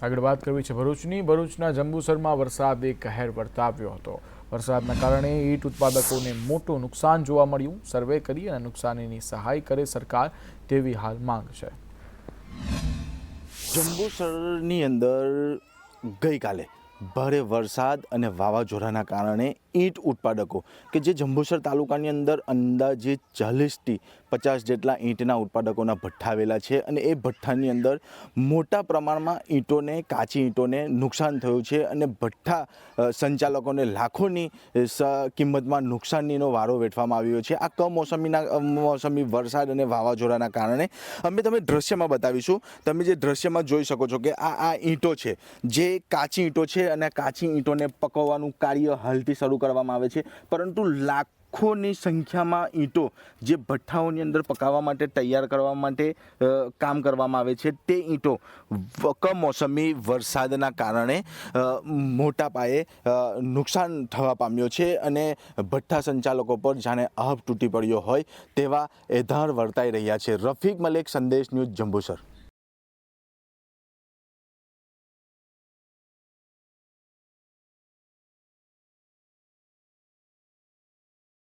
આગળ વાત કરવી છે ભરૂચના જંબુસરમાં વરસાદે કહેર વર્તાવ્યો હતો। વરસાદના કારણે ઈંટ ઉત્પાદકોને મોટું નુકસાન જોવા મળ્યું। સર્વે કરી અને નુકસાનીની સહાય કરે સરકાર તેવી હાલ માંગ છે। જંબુસરની અંદર ગઈકાલે ભારે વરસાદ અને વાવાઝોડાના કારણે ઈંટ ઉત્પાદકો કે જે જંબુસર તાલુકાની અંદર અંદાજે 40થી 50 જેટલા ઈંટના ઉત્પાદકોના ભઠ્ઠા આવેલા છે અને એ ભઠ્ઠાની અંદર મોટા પ્રમાણમાં ઈંટોને કાચી ઈંટોને નુકસાન થયું છે અને ભઠ્ઠા સંચાલકોને લાખોની કિંમતમાં નુકસાનીનો વારો વેઠવામાં આવ્યો છે। આ કમોસમી વરસાદ અને વાવાઝોડાના કારણે તમે દ્રશ્યમાં બતાવીશું। તમે જે દ્રશ્યમાં જોઈ શકો છો કે આ ઈંટો છે જે કાચી ઈંટો છે અને કાચી ઈંટોને પકવવાનું કાર્ય હાલથી શરૂ કરવામાં આવે છે, પરંતુ લાખોની સંખ્યામાં ઈંટો જે ભઠ્ઠાઓની અંદર પકાવવા માટે તૈયાર કરવા માટે કામ કરવામાં આવે છે તે ઈંટો કમોસમી વરસાદના કારણે મોટા પાયે નુકસાન થવા પામ્યો છે અને ભઠ્ઠા સંચાલકો પર જાણે આભ તૂટી પડ્યો હોય તેવા એધાર વર્તાઈ રહ્યા છે। રફીક મલેક, સંદેશ ન્યૂઝ, જંબુસર।